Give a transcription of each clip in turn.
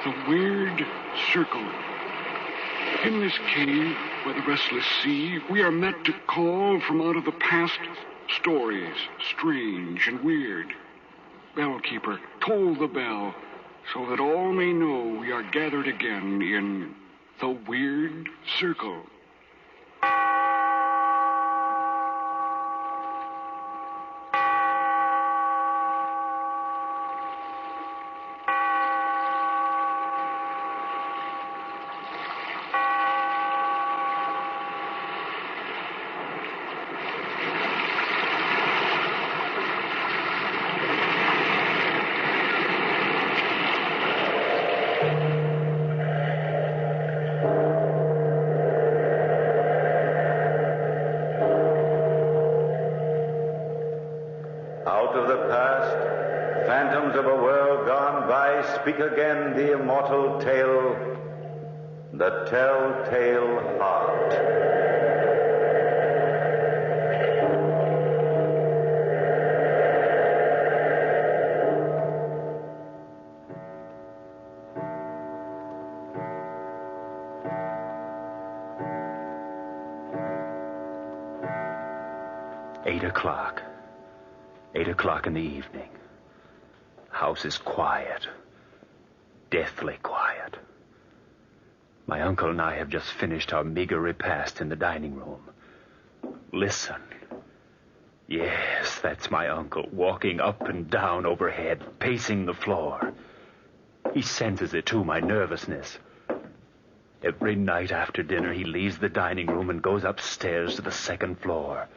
The weird circle. In this cave by the restless sea, we are met to call from out of the past stories, strange and weird. Bellkeeper, toll the bell, so that all may know we are gathered again in the weird circle. Speak again the immortal tale, the telltale heart. Eight o'clock in the evening. House is quiet. Deathly quiet. My uncle and I have just finished our meager repast in the dining room. Listen. Yes, that's my uncle, walking up and down overhead, pacing the floor. He senses it, too, my nervousness. Every night after dinner, he leaves the dining room and goes upstairs to the second floor,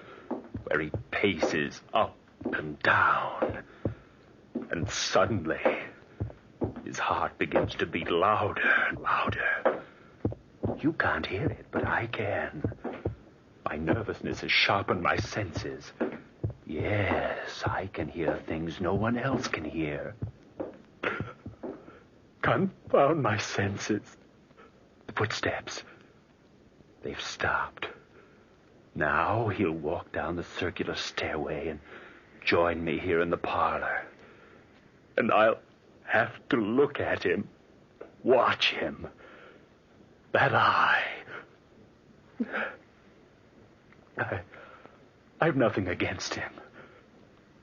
where he paces up and down. And suddenly, his heart begins to beat louder and louder. You can't hear it, but I can. My nervousness has sharpened my senses. Yes, I can hear things no one else can hear. Confound my senses. The footsteps. They've stopped. Now he'll walk down the circular stairway and join me here in the parlor. And I'll have to look at him, watch him. That eye. I've nothing against him.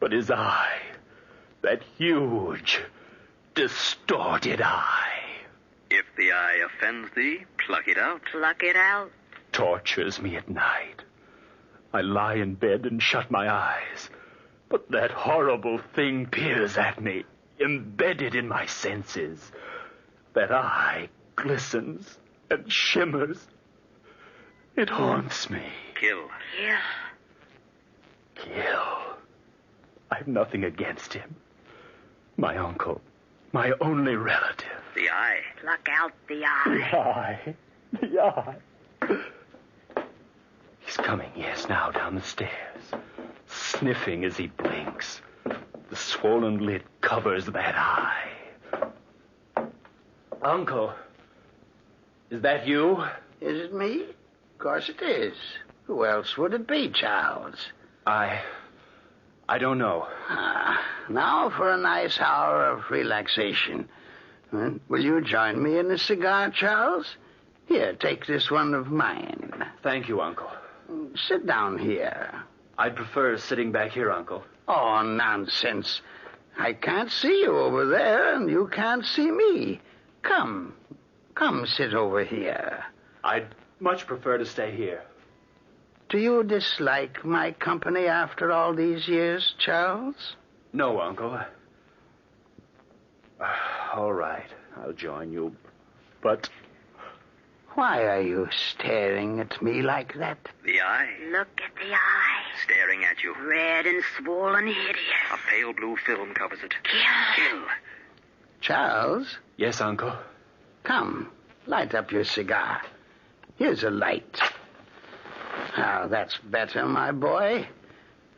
But his eye, that huge, distorted eye. If the eye offends thee, pluck it out. Pluck it out. Tortures me at night. I lie in bed and shut my eyes. But that horrible thing peers at me, embedded in my senses. That eye glistens and shimmers. It haunts me. Kill. I've nothing against him. My uncle, my only relative. The eye. Pluck out the eye. The eye. He's coming, yes, now down the stairs, sniffing as he blinks. The swollen lid covers that eye. Uncle, is that you? Is it me? Of course it is. Who else would it be, Charles? I don't know. Now for a nice hour of relaxation. Will you join me in a cigar, Charles? Here, take this one of mine. Thank you, Uncle. Sit down here. I'd prefer sitting back here, Uncle. Oh, nonsense. I can't see you over there, and you can't see me. Come sit over here. I'd much prefer to stay here. Do you dislike my company after all these years, Charles? No, Uncle. All right, I'll join you, but... Why are you staring at me like that? The eye. Look at the eye. Staring at you. Red and swollen hideous. A pale blue film covers it. Kill. Charles? Yes, Uncle? Come, light up your cigar. Here's a light. Now, that's better, my boy.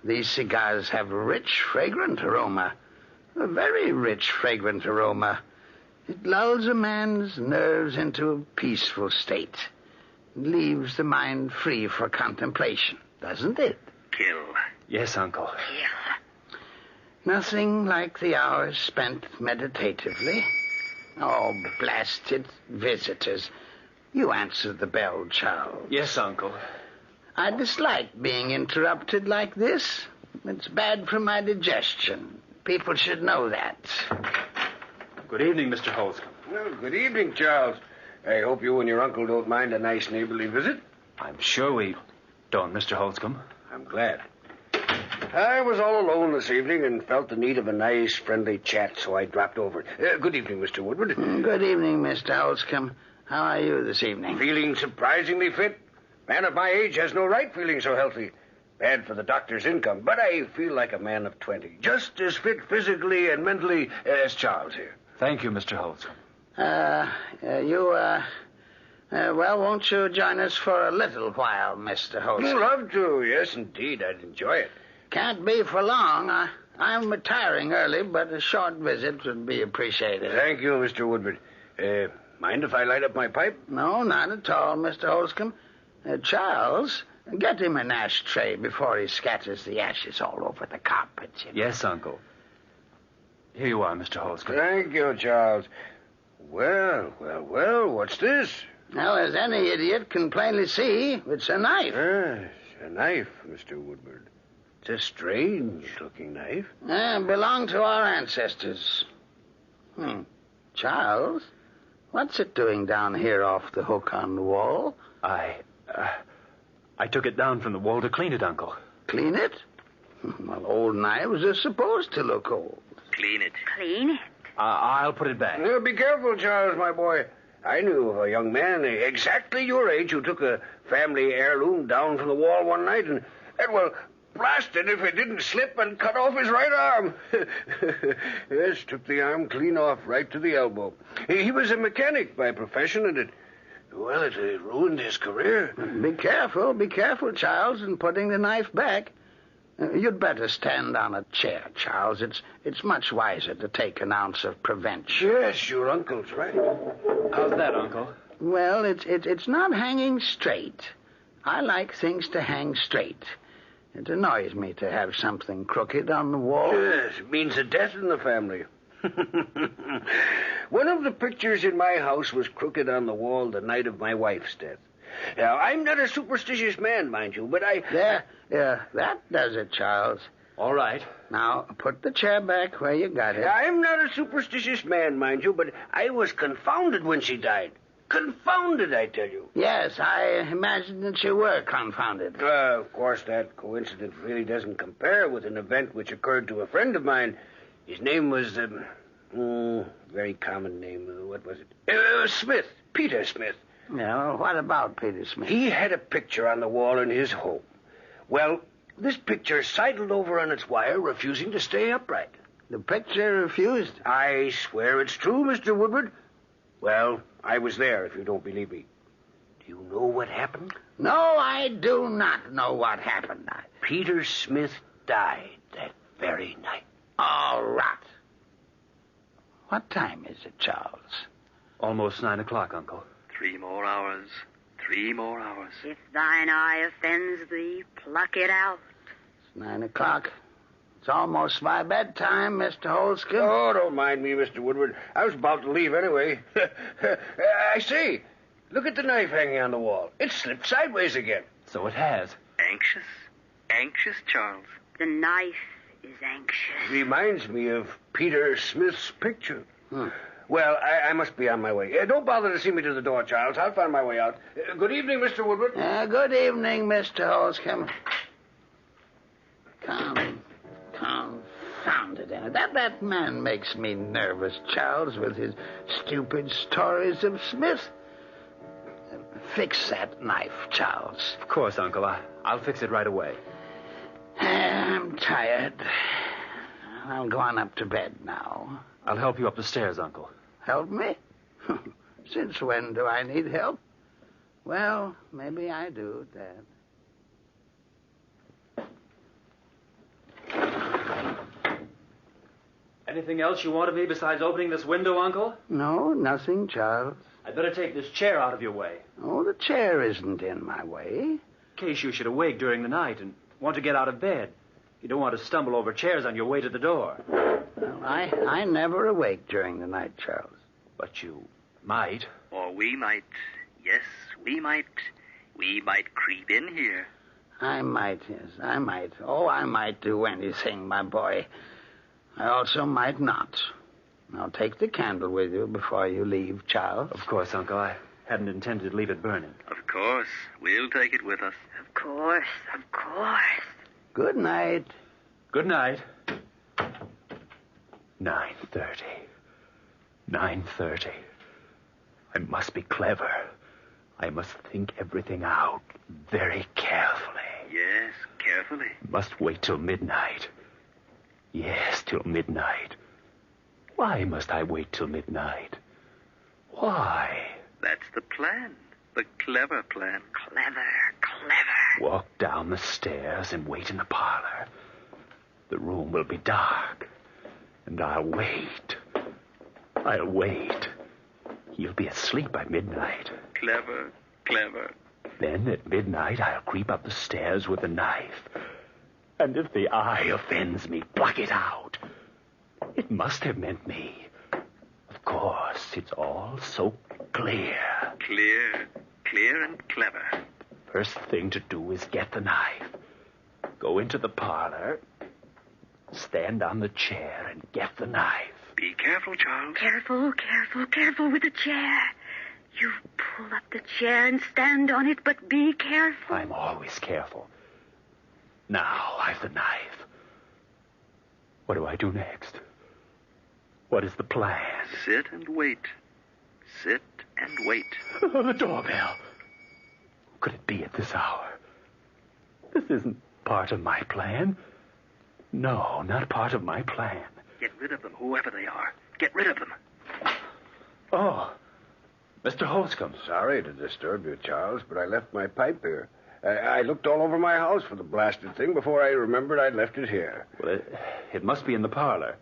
These cigars have a rich, fragrant aroma. A very rich, fragrant aroma. It lulls a man's nerves into a peaceful state. It leaves the mind free for contemplation, doesn't it? Kill. Yes, Uncle. Kill. Nothing like the hours spent meditatively. Oh, blasted visitors. You answer the bell, Charles. Yes, Uncle. I dislike being interrupted like this. It's bad for my digestion. People should know that. Good evening, Mr. Holscomb. Well, good evening, Charles. I hope you and your uncle don't mind a nice neighborly visit. I'm sure we don't, Mr. Holscomb. I'm glad. I was all alone this evening and felt the need of a nice, friendly chat, so I dropped over. Good evening, Mr. Woodward. Good evening, Mr. Holscomb. How are you this evening? Feeling surprisingly fit. Man of my age has no right feeling so healthy. Bad for the doctor's income, but I feel like a man of 20. Just as fit physically and mentally as Charles here. Thank you, Mr. Holscomb. Well, won't you join us for a little while, Mr. Holscomb? I'd love to. Yes, indeed. I'd enjoy it. Can't be for long. I'm retiring early, but a short visit would be appreciated. Thank you, Mr. Woodward. Mind if I light up my pipe? No, not at all, Mr. Holscomb. Charles, get him an ashtray before he scatters the ashes all over the carpet. Yes, Uncle. Here you are, Mr. Holscomb. Thank you, Charles. Well, what's this? Well, as any idiot can plainly see, it's a knife. Yes, a knife, Mr. Woodward. It's a strange-looking knife. Belonged to our ancestors. Charles, what's it doing down here off the hook on the wall? I took it down from the wall to clean it, Uncle. Clean it? Well, old knives are supposed to look old. Clean it. Clean it. I'll put it back. Be careful, Charles, my boy. I knew of a young man exactly your age who took a family heirloom down from the wall one night and well, blasted if it didn't slip and cut off his right arm. Yes, took the arm clean off right to the elbow. He was a mechanic by profession, and it ruined his career. Be careful, Charles, in putting the knife back. You'd better stand on a chair, Charles. It's much wiser to take an ounce of prevention. Yes, your uncle's right. How's that, Uncle? Well, it's not hanging straight. I like things to hang straight. It annoys me to have something crooked on the wall. Yes, it means a death in the family. One of the pictures in my house was crooked on the wall the night of my wife's death. Now, I'm not a superstitious man, mind you, but that does it, Charles. All right. Now, put the chair back where you got it. I'm not a superstitious man, mind you, but I was confounded when she died. Confounded, I tell you. Yes, I imagined that you were confounded. Of course, that coincidence really doesn't compare with an event which occurred to a friend of mine. His name was, very common name. What was it? Smith. Peter Smith. Yeah, well, what about Peter Smith? He had a picture on the wall in his home. Well, this picture sidled over on its wire, refusing to stay upright. The picture refused? I swear it's true, Mr. Woodward. Well, I was there, if you don't believe me. Do you know what happened? No, I do not know what happened. Peter Smith died that very night. All rot. What time is it, Charles? Almost 9 o'clock, Uncle. 3 more hours. 3 more hours. If thine eye offends thee, pluck it out. It's 9 o'clock. It's almost my bedtime, Mr. Holscomb. Oh, don't mind me, Mr. Woodward. I was about to leave anyway. I see. Look at the knife hanging on the wall. It slipped sideways again. So it has. Anxious? Anxious, Charles. The knife is anxious. Reminds me of Peter Smith's picture. Well, I must be on my way. Don't bother to see me to the door, Charles. I'll find my way out. Good evening, Mr. Woodward. Good evening, Mr. Holscomb. Confounded. That man makes me nervous, Charles, with his stupid stories of Smith. Fix that knife, Charles. Of course, Uncle. I'll fix it right away. I'm tired. I'll go on up to bed now. I'll help you up the stairs, Uncle. Help me? Since when do I need help? Well, maybe I do, Dad. Anything else you want of me besides opening this window, Uncle? No, nothing, Charles. I'd better take this chair out of your way. Oh, the chair isn't in my way. In case you should awake during the night and want to get out of bed. You don't want to stumble over chairs on your way to the door. Well, I never awake during the night, Charles. But you might. Or we might. Yes, we might. We might creep in here. I might, yes, I might. Oh, I might do anything, my boy. I also might not. Now, take the candle with you before you leave, Charles. Of course, Uncle. I hadn't intended to leave it burning. Of course. We'll take it with us. Of course, of course. Good night. Good night. 9:30. 9:30. I must be clever. I must think everything out very carefully. Yes, carefully. Must wait till midnight. Yes, till midnight. Why must I wait till midnight? Why? That's the plan. The clever plan. Clever, clever. Walk down the stairs and wait in the parlor. The room will be dark. And I'll wait. I'll wait. He'll be asleep by midnight. Clever, clever. Then at midnight I'll creep up the stairs with a knife. And if the eye offends me, pluck it out. It must have meant me. Of course, it's all so clear. Clear and clever. First thing to do is get the knife. Go into the parlor, stand on the chair, and get the knife. Be careful, Charles. Careful, careful, careful with the chair. You pull up the chair and stand on it, but be careful. I'm always careful. Now I've the knife. What do I do next? What is the plan? Sit and wait. Sit and wait. Oh, the doorbell. Who could it be at this hour? This isn't part of my plan. No, not part of my plan. Get rid of them, whoever they are. Get rid of them. Oh, Mr. Holscomb. Sorry to disturb you, Charles, but I left my pipe here. I looked all over my house for the blasted thing before I remembered I'd left it here. Well, it must be in the parlor.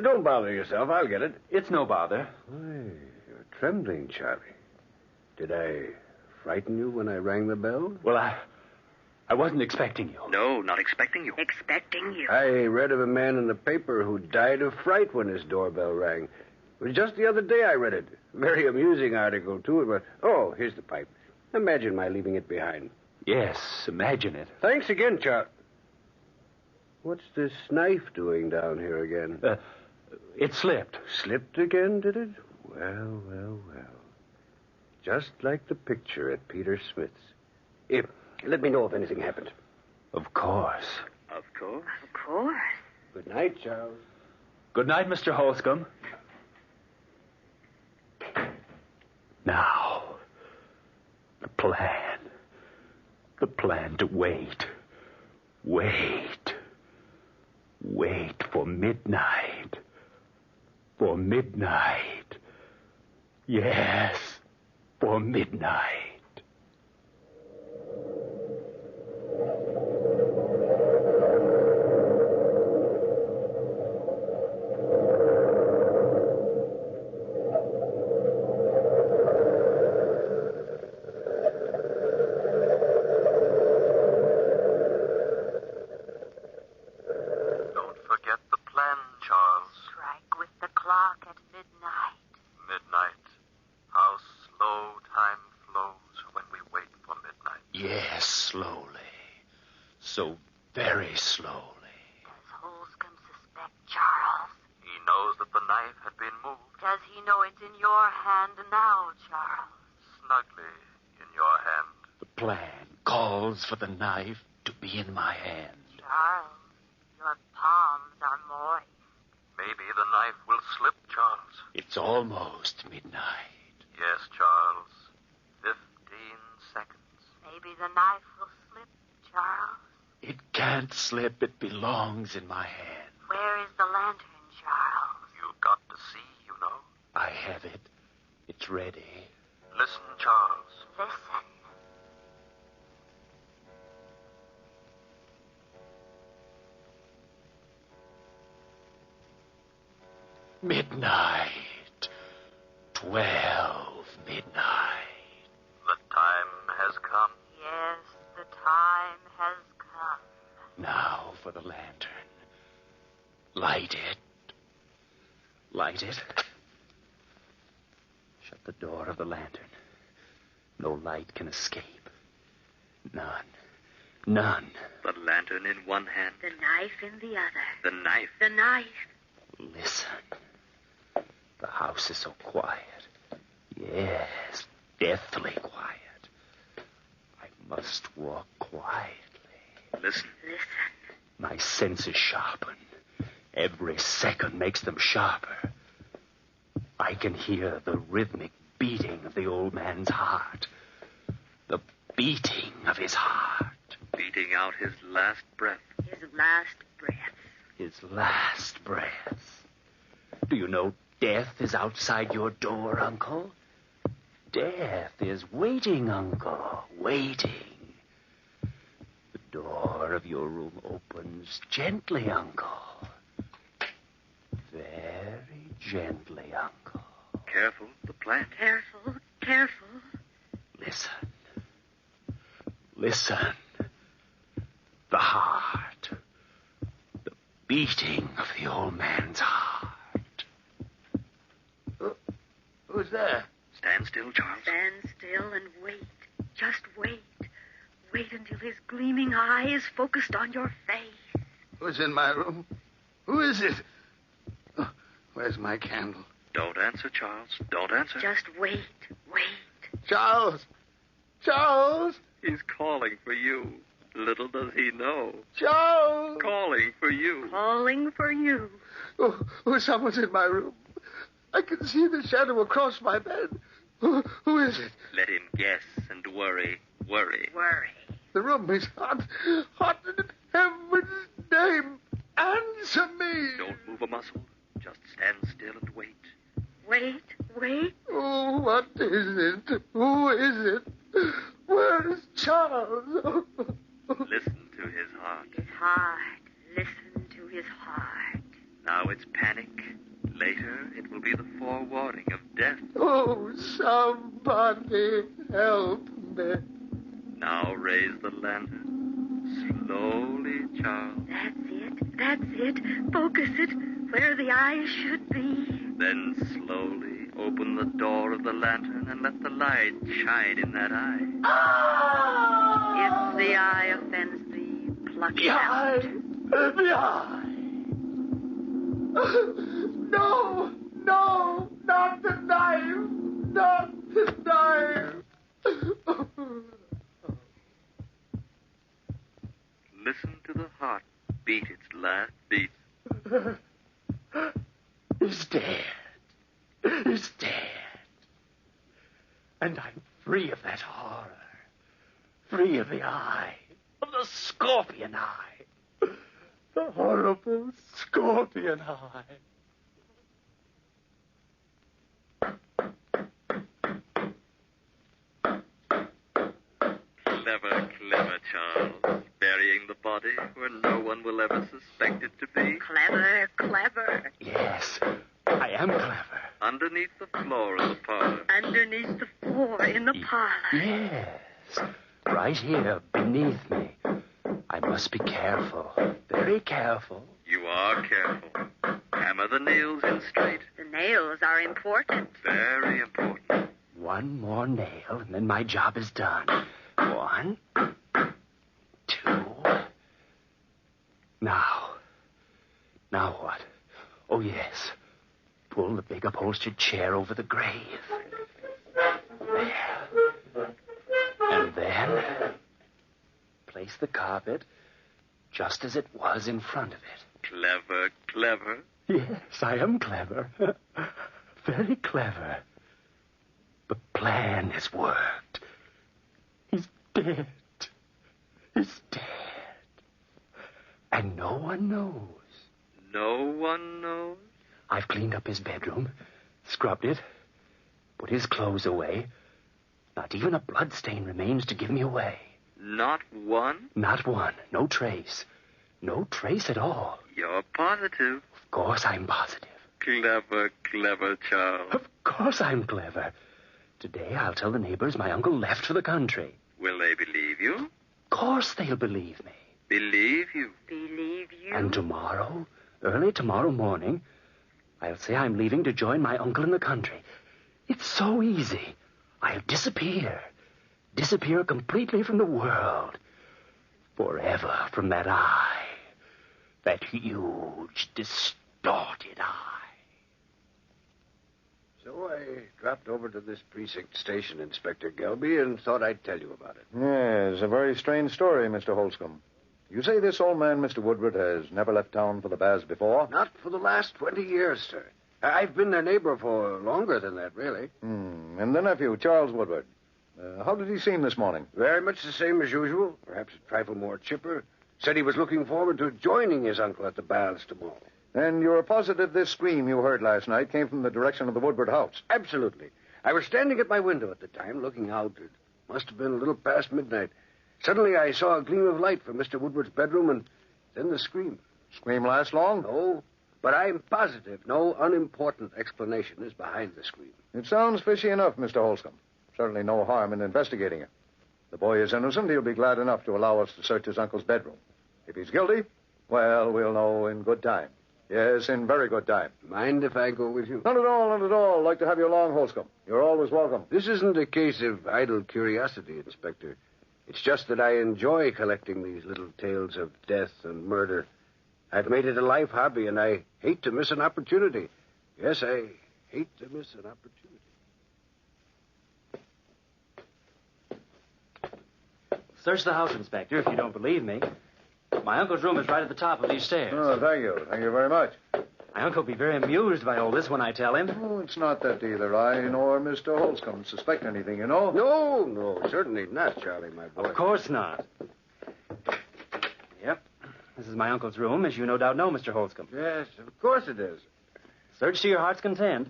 Don't bother yourself. I'll get it. It's no bother. Why, you're trembling, Charlie. Did I frighten you when I rang the bell? Well, I wasn't expecting you. No, not expecting you. Expecting you. I read of a man in the paper who died of fright when his doorbell rang. It was just the other day I read it. Very amusing article, too. But, oh, here's the pipe. Imagine my leaving it behind. Yes, imagine it. Thanks again, Charles. What's this knife doing down here again? It slipped. Slipped again, did it? Well, well, well. Just like the picture at Peter Smith's. Let me know if anything happened. Of course. Of course. Of course. Good night, Charles. Good night, Mr. Holscomb. Now, the plan. The plan to wait. Wait. Wait for midnight. For midnight. Yes, for midnight. So very slowly. Does Holscomb suspect Charles? He knows that the knife had been moved. Does he know it's in your hand now, Charles? Snugly in your hand. The plan calls for the knife to be in my hand. Charles, your palms are moist. Maybe the knife will slip, Charles. It's almost midnight. Yes, Charles. 15 seconds. Maybe the knife will slip, Charles. It can't slip. It belongs in my hand. Where is the lantern, Charles? You've got to see, you know. I have it. It's ready. Listen, Charles. Listen. Midnight. 12 midnight. The time has come. Yes, the time has come. Now for the lantern. Light it. Light it. the door of the lantern. No light can escape. None. None. The lantern in one hand. The knife in the other. The knife. The knife. Listen. The house is so quiet. Yes, deathly quiet. I must walk quietly. Listen. Listen. My senses sharpen. Every second makes them sharper. I can hear the rhythmic beating of the old man's heart. The beating of his heart. Beating out his last breath. His last breath. His last breath. Do you know death is outside your door, Uncle? Death is waiting, Uncle, waiting. The door of your room opens gently, Uncle. Very gently, Uncle. Careful, the plant. Careful, careful. Listen. Listen. The heart. The beating of the old man's heart. Who's there? Stand still, Charles. Stand still and wait. Just wait. Wait until his gleaming eye is focused on your face. Who's in my room? Who is it? Oh, where's my candle? Don't answer, Charles. Don't answer. Just wait, wait. Charles! Charles! He's calling for you. Little does he know. Charles! Calling for you. Calling for you. Oh, someone's in my room. I can see the shadow across my bed. Who is it? Let him guess and worry. Worry. Worry. The room is hot. Hot in heaven's name. Answer me. Don't move a muscle. Just stand still and wait. Wait, wait. Oh, what is it? Who is it? Where is Charles? Listen to his heart. His heart. Listen to his heart. Now it's panic. Later, it will be the forewarning of death. Oh, somebody help me. Now raise the lantern. Slowly, Charles. That's it. That's it. Focus it where the eyes should be. Then slowly open the door of the lantern and let the light shine in that eye. If the eye offends thee, pluck it out. The eye. No, no, not the knife. Not the knife. Listen to the heart beat its last beat. He's dead. He's dead. And I'm free of that horror. Free of the eye. Of the scorpion eye. The horrible scorpion eye. Clever, clever, Charles. Burying the body where no one will ever suspect it to be. Clever, clever. Yes, I am clever. Underneath the floor of the parlor. Underneath the floor in the parlor. Yes, right here beneath me. I must be careful, very careful. You are careful. Hammer the nails in straight. The nails are important. Very important. One more nail, and then my job is done. 1, 2. Now what? Oh, yes. Pull the big upholstered chair over the grave. There. And then place the carpet just as it was in front of it. Clever, clever. Yes, I am clever. Very clever. The plan has worked. He's dead. He's dead. And no one knows. No one knows? I've cleaned up his bedroom, scrubbed it, put his clothes away. Not even a bloodstain remains to give me away. Not one? Not one. No trace. No trace at all. You're positive. Of course I'm positive. Clever, clever, Charles. Of course I'm clever. Today I'll tell the neighbors my uncle left for the country. Will they believe you? Of course they'll believe me. Believe you? Believe you? And tomorrow, early tomorrow morning, I'll say I'm leaving to join my uncle in the country. It's so easy. I'll disappear. Disappear completely from the world. Forever from that eye. That huge, distorted eye. So I dropped over to this precinct station, Inspector Gelby, and thought I'd tell you about it. Yes, a very strange story, Mr. Holscombe. You say this old man, Mr. Woodward, has never left town for the baths before? Not for the last 20 years, sir. I've been their neighbor for longer than that, really. And the nephew, Charles Woodward. How did he seem this morning? Very much the same as usual, perhaps a trifle more chipper. Said he was looking forward to joining his uncle at the baths tomorrow. And you're positive this scream you heard last night came from the direction of the Woodward house? Absolutely. I was standing at my window at the time, looking out. It must have been a little past midnight. Suddenly I saw a gleam of light from Mr. Woodward's bedroom, and then the scream. Scream last long? No, but I'm positive no unimportant explanation is behind the scream. It sounds fishy enough, Mr. Holscombe. Certainly no harm in investigating it. The boy is innocent. He'll be glad enough to allow us to search his uncle's bedroom. If he's guilty, well, we'll know in good time. Yes, in very good time. Mind if I go with you? Not at all, not at all. I'd like to have you along, Holscombe. You're always welcome. This isn't a case of idle curiosity, Inspector. It's just that I enjoy collecting these little tales of death and murder. I've made it a life hobby, and I hate to miss an opportunity. Yes, I hate to miss an opportunity. Search the house, Inspector, if you don't believe me. My uncle's room is right at the top of these stairs. Oh, thank you. Thank you very much. My uncle will be very amused by all this when I tell him. Oh, it's not that either I nor Mr. Holscombe suspect anything, you know. No, certainly not, Charlie, my boy. Of course not. Yep. This is my uncle's room, as you no doubt know, Mr. Holscombe. Yes, of course it is. Search to your heart's content.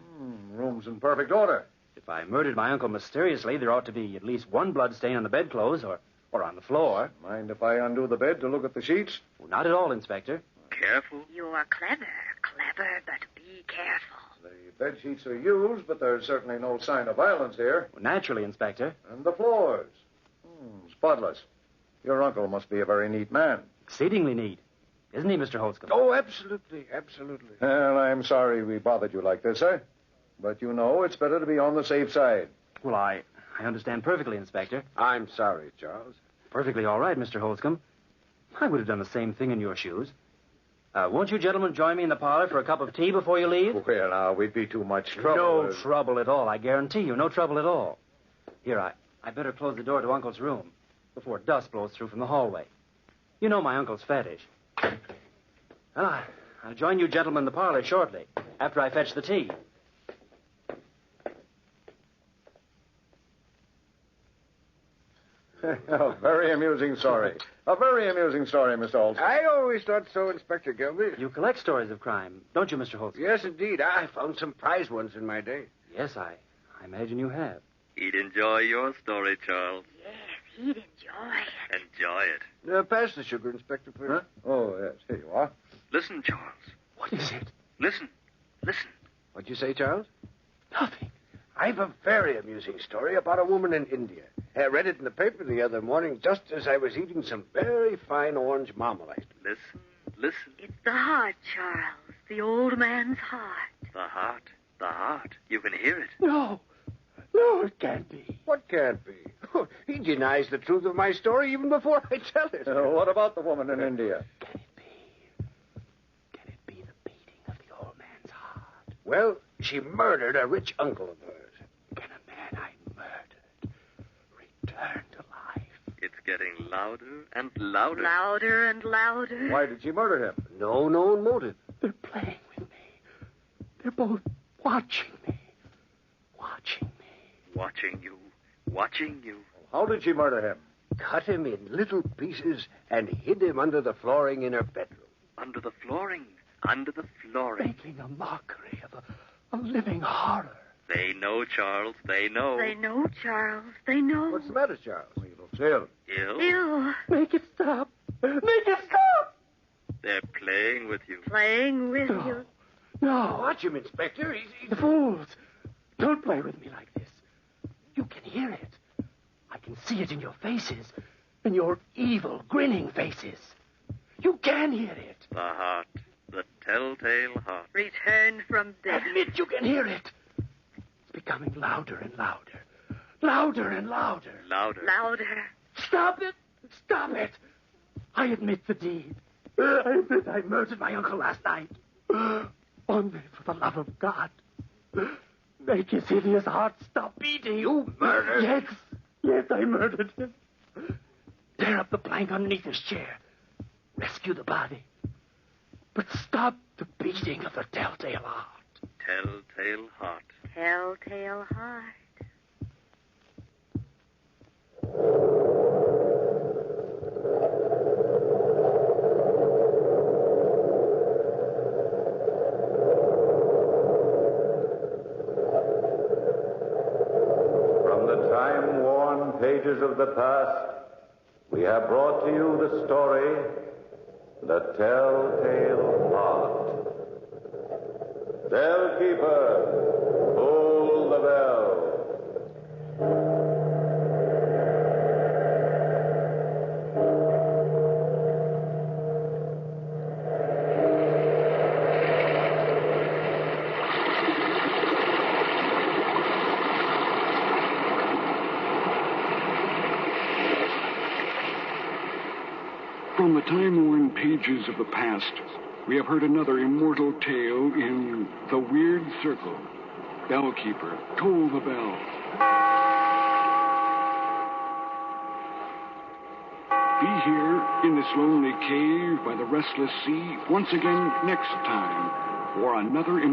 Room's in perfect order. If I murdered my uncle mysteriously, there ought to be at least one blood stain on the bedclothes or on the floor. Mind if I undo the bed to look at the sheets? Well, not at all, Inspector. Careful. You're clever, but be careful. The bed sheets are used, but there's certainly no sign of violence here. Well, naturally, Inspector. And the floors? Spotless. Your uncle must be a very neat man. Exceedingly neat. Isn't he, Mr. Holscombe? Oh, absolutely. Well, I'm sorry we bothered you like this, sir. But you know it's better to be on the safe side. Well, I understand perfectly, Inspector. I'm sorry, Charles. Perfectly all right, Mr. Holscombe. I would have done the same thing in your shoes. Won't you gentlemen join me in the parlor for a cup of tea before you leave? Well, now, we'd be too much trouble. No trouble at all, I guarantee you. No trouble at all. Here, I better close the door to Uncle's room before dust blows through from the hallway. You know my uncle's fetish. Well, I'll join you gentlemen in the parlor shortly, after I fetch the tea. A very amusing story. A very amusing story, Mr. Holscombe. I always thought so, Inspector Gilby. You collect stories of crime, don't you, Mr. Holscombe? Yes, indeed. I found some prize ones in my day. Yes, I imagine you have. He'd enjoy your story, Charles. Yes, he'd enjoy it. Enjoy it. Pass the sugar, Inspector, please. Huh? Oh, yes. Here you are. Listen, Charles. What is it? Listen. What'd you say, Charles? Nothing. I've a very amusing story about a woman in India. I read it in the paper the other morning just as I was eating some very fine orange marmalade. Listen. It's the heart, Charles. The old man's heart. The heart. You can hear it. No, it can't be. What can't be? He denies the truth of my story even before I tell it. What about the woman in India? Can it be the beating of the old man's heart? Well, she murdered a rich uncle of hers. Can a man I murdered return to life? It's getting louder and louder. Louder and louder. Why did she murder him? No known motive. They're playing with me. They're both watching me. Watching you. How did she murder him? Cut him in little pieces and hid him under the flooring in her bedroom. Under the flooring. Making a mockery of a living horror. They know, Charles. They know. They know, Charles. They know. What's the matter, Charles? He looks ill. Ill? Ew. Make it stop. Make it stop. They're playing with you. Playing with you. No. Watch him, Inspector. The fools. Don't play with me like this. You can hear it. I can see it in your faces. In your evil, grinning faces. You can hear it. The heart. The telltale heart. Return from death. Admit you can hear it. It's becoming louder and louder. Louder and louder. Louder. Louder. Stop it! Stop it! I admit the deed. I admit I murdered my uncle last night. Only for the love of God. Make his hideous heart stop beating. You murdered? Yes. Yes, I murdered him. Tear up the plank underneath his chair. Rescue the body. But stop the beating of the telltale heart. Telltale heart. Telltale heart. From the time-worn pages of the past, we have brought to you the story, The Telltale Heart. Bellkeeper, pull the bell. From the time-worn pages of the past, we have heard another immortal tale in The Weird Circle. Bellkeeper, toll the bell. Be here in this lonely cave by the restless sea once again next time for another immortal